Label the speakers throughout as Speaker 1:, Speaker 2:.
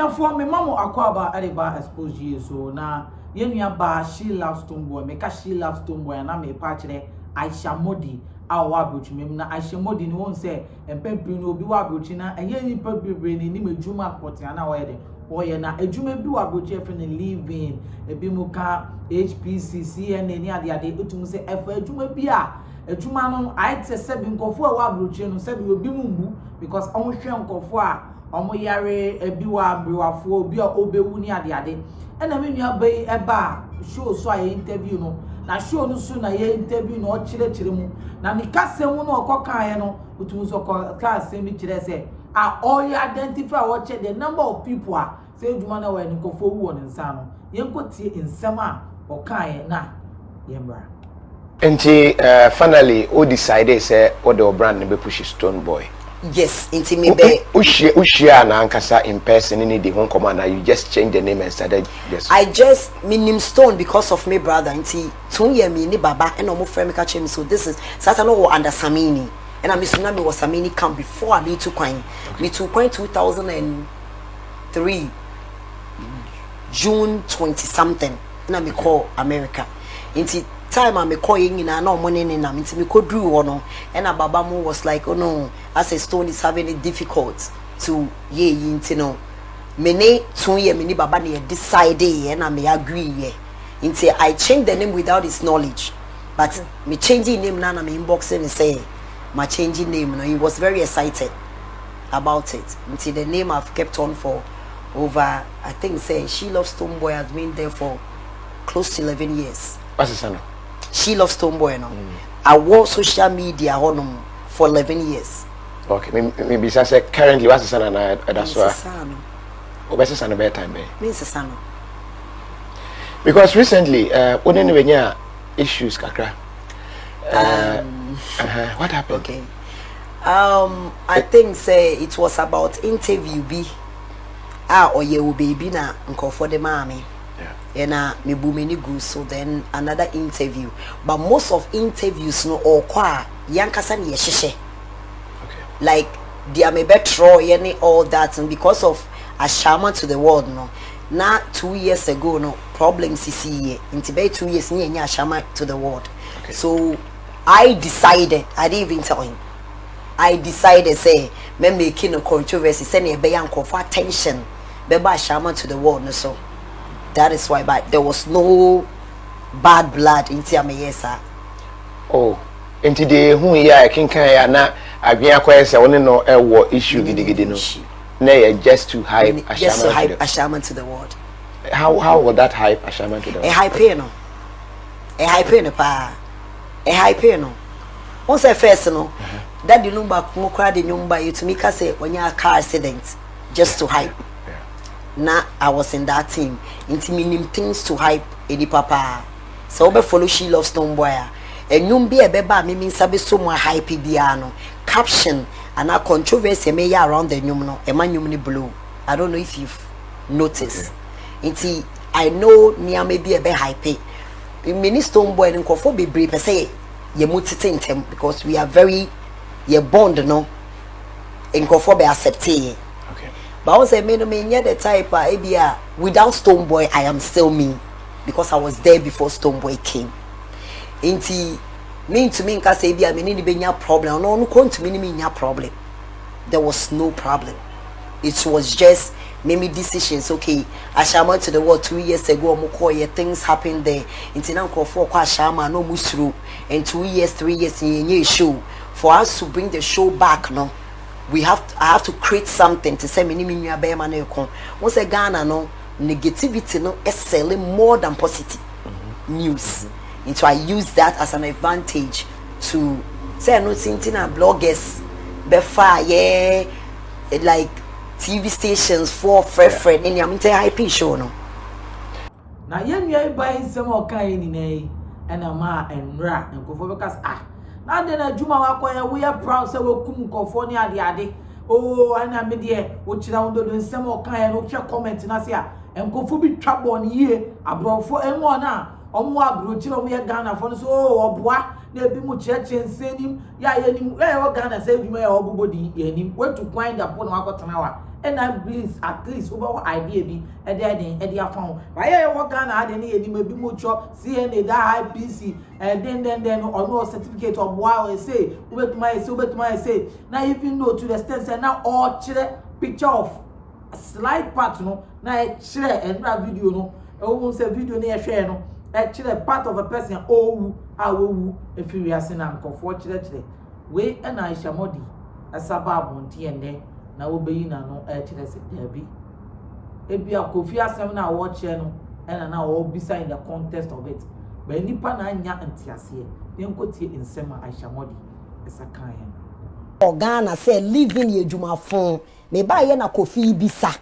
Speaker 1: abusuafo me mamo akwaba adeba expose so na yenua ba she loves tomboy me ka she loves tomboy na me pa kire Ayisha modi awa abrochimem na Ayisha modi ni won say empempiri no obi wa abrochi na enye ni pabebre ni medjuma akpotia na woye de woye na edjuma bi wa abrochi efe ne living ebi mu ka HPC CNN ni ade etum say efa edjuma bi a edjuma no aite se bi nkofo a wa abrochi no se bi obi mumbu because on hwe nkofo a omo yare ebi wa abriwafo obi a obewu ni ade ena me nua bai eba show so a interview no na show no so na ye interview no chire mu na ni kasem no okokan no otum so ka asem bi chire se a all identify what the number of people a say eduma na wa ni kofo wu on nsa no ye nkotie nsem a okan na ye mbra
Speaker 2: enti finally o decide say what the brand be push Stone Boy.
Speaker 3: Yes, intimate.
Speaker 2: Ushia na ankasa in person in the home commander. You just change the name and started. Yes.
Speaker 3: I just mean Stone because of my brother. Inti 2 year me ni baba and no friend me catch him. So this is Satano under Samini. And I miss me was Samini camp before I need to coin. Me to coin 2003 June 20 something. And I me call America. Inti time I me calling in no money in them. Inti me could do one. And a baba mo was like, oh no. As a Stone is having it difficult to you know. Many 2 year mini baba ne decide and I may agree until I change the name without his knowledge. But me changing name now I'm inboxing and say my changing name. You know, he was very excited about it. Until the name I've kept on for over I think say She Loves Tomboy has been there for close to 11 years.
Speaker 2: What's the son?
Speaker 3: She Loves Tomboy no. I work social media for 11 years.
Speaker 2: Okay, maybe say currently what's the son and that's why. Obese son better time be.
Speaker 3: Means son.
Speaker 2: Because recently when any issues kakra. What happened?
Speaker 3: Okay. I think say it was about interview B. Or you baby na nko for the mommy. Yeah. Na me bumeni go so then another interview. But most of interviews no or kwa yankasa ni yesheshe. Like they are maybe Troy and all that, and because of a shaman to the world, no. Now 2 years ago, no problems is here. In Tibet 2 years near shaman to the world.
Speaker 2: Okay.
Speaker 3: So I decided, I didn't even tell him. I decided say me making a controversy, sending a bayan for attention, beba shaman to the world, no so. That is why, but there was no bad blood in Tiameyesa.
Speaker 2: Oh. Enti de hu ya kinkan ya na adwen akoye se woni no ewo issue gidigidi no na ya just to hype
Speaker 3: Ashama to the world.
Speaker 2: How would that hype Ashama to the world?
Speaker 3: A hype no pa a hype no won say first no that the number mo kra the number you to me ka say when you car accident just to hype. Na I was in that team intimidating things to hype any papa so we follow She Loves Tomboy. And you be a beba me means sabe so more hype biano caption and a controversy may around the numno a man blue. I don't know if you've noticed. Okay. I know near maybe a bit hype. Minister Tomboy and Kofo be brave say ye multi-tentem because we are very ye bond no in Kofo be accepted.
Speaker 2: Okay.
Speaker 3: But I was a man the type Abia without Stoneboy I am still me because I was there before Stoneboy came. Inti mean to me nka say bia me ni be nya problem no come to me ni nya problem. There was no problem. It was just maybe decisions. Okay, Ashama to the world 2 years ago omukoye things happened there. Inti na nkofo kwa Ashama no musuru and 2 years 3 years in show for us to bring the show back no. I have to create something to say me ni nua be ma na ekon. Once a Ghana no negativity no is selling more than positive news. And so I use that as an advantage to say no tintina bloggers before like TV stations for friend in your IP show no.
Speaker 1: Na yen ye buy some okay ni nei and ama enra and go for because na de na juma wa kwa we are proud say we kum nkofo ni ade oh ana me de wo kira wondo do nsem okay no hwe comment na say nkofo bi twabo ni ye abrofo enwo na omo abrochire omo ye Ghana fo no so oboa na ebi mu cheche nsenim ya ye nim e wo Ghana say edwuma ya obobodi ye nim wetu kwan da po na wakotena wa and I believe at least over idea be a dead and they found. Why I walk on had any maybe much CNA that IPC and then or no certificate of wow say over my say now even know to the extent and now all picture of slide part no now share and video no almost a video near share no actually part of a person oh if you are saying unfortunately we and Ayisha Modi as a babonti and then na wo beyi na no kire se dabi ebia Kofi asem na wo che no na wo bisa in the context of it ba nipa na anya antiase yenkotie nsem Ayisha Modi esa kan hen
Speaker 3: Ghana say living ye jumafon me ba ye na Kofi bisa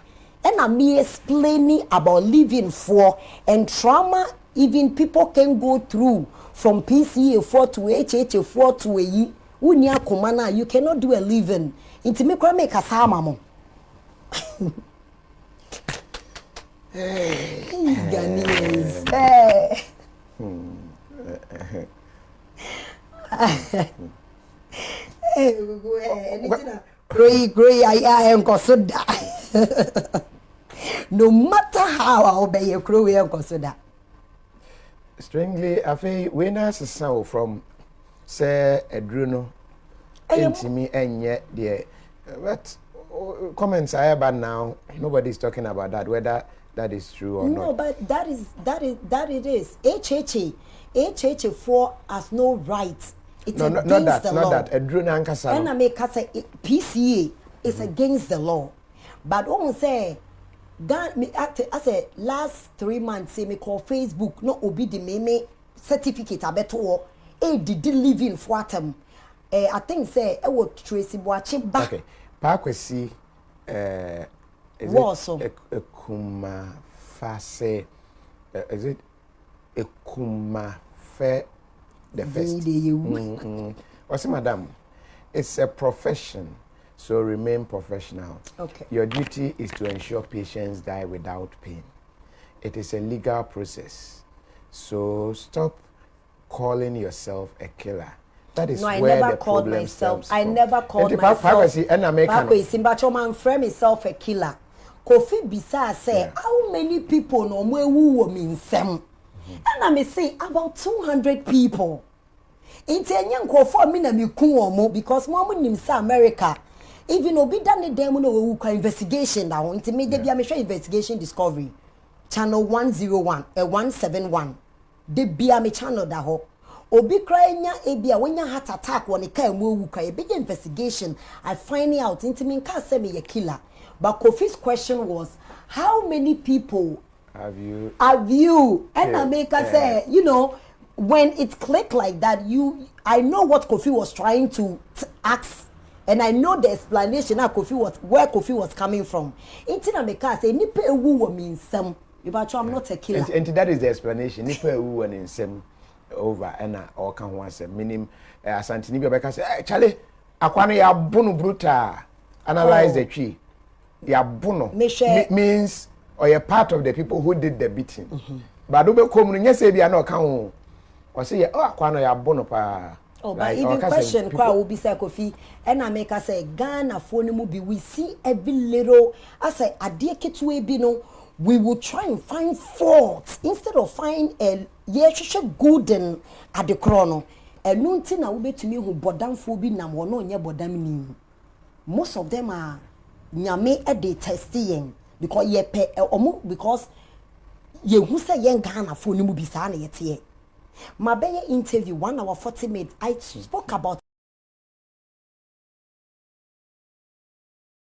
Speaker 3: na me explaining about living for and trauma even people can go through from PCA4 to HH4 to a unia komana you cannot do a living inti me kwa make asama mo Ghanaians Grey I am consider no matter how I'll be a crow I am consider
Speaker 2: strangely I think we na so from say Tr0uble intimi enye the but comments I have now nobody's talking about that whether that is true or not.
Speaker 3: No, but that it is HH4 has no rights. It's against the law.
Speaker 2: Not that Tr0uble ankasa
Speaker 3: and I make say PCA is against the law but when say that me I say last 3 months say me call Facebook no obi the me certificate abeto did live in Fuatem. I think say I would Tr0uble back.
Speaker 2: Okay. Pakwesi is it Ekuma Fase is it Ekuma Fe the first? What's madam? It's a profession, so remain professional.
Speaker 3: Okay.
Speaker 2: Your duty is to ensure patients die without pain. It is a legal process, so stop calling yourself a killer. That is where the problem stems from.
Speaker 3: I never called myself. Simbachoman frame himself a killer. Kofi Bisa say how many people no more who mean sem. And I may say about 200 people. Inti enyan kofo mi na mi kun omo because mo nim say America. Even obi dane dem no we kwa investigation na ho. Inti me dey bia me hwe investigation discovery. Channel 101 171. De bia me channel da ho. Obi kranya ebia wenya heart attack won ka mu ewu ka e big investigation I find out into me can say me a killer but Kofi's question was how many people have you and I make us say you know when it clicked like that I know what Kofi was trying to ask and I know the explanation where Kofi was coming from into na make us say nipa ewu means some but I'm not a killer
Speaker 2: and that is the explanation nipa ewu and some over and all can once a minimum asantini bi obeka say eh chale akwano ya bunu brutal analyze the tree ya bunu means or you're part of the people who did the beating but do be come nya say bia na oka ho o say oh akwano ya bunu pa
Speaker 3: but even question kwa will be say Kofi and I make us say Ghana phone mu bi we see every little I say ade ketu e bi no we will try and find faults instead of find a good and at the chrono. And no thing I will be to me who bodam phobi nam or no nya bodam ni. Most of them are nyame at the testing because ye pay because ye who say young Ghana for ni mu bi sa na yete. My beye interview 1 hour 40 minutes I spoke about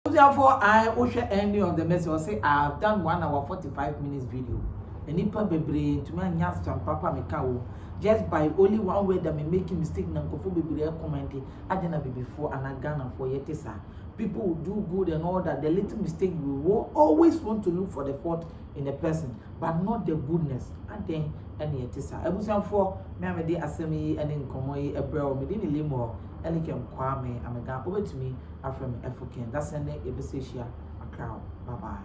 Speaker 1: therefore I usher ending of the message or say I have done 1 hour 45 minutes video. And nipa bebre to me anya some papa me kawo just by only one word that me making mistake na nkofo bebre commenting adena be before and Ghana for yetesa people will do good and all that the little mistake you will always want to look for the fault in the person but not the goodness and then any yetesa ebusan for me amede asemi ene nkomo yi ebrel me di limo ene kem kwa me amega obetumi afrem efoken that's ene ebeseshia akra bye bye.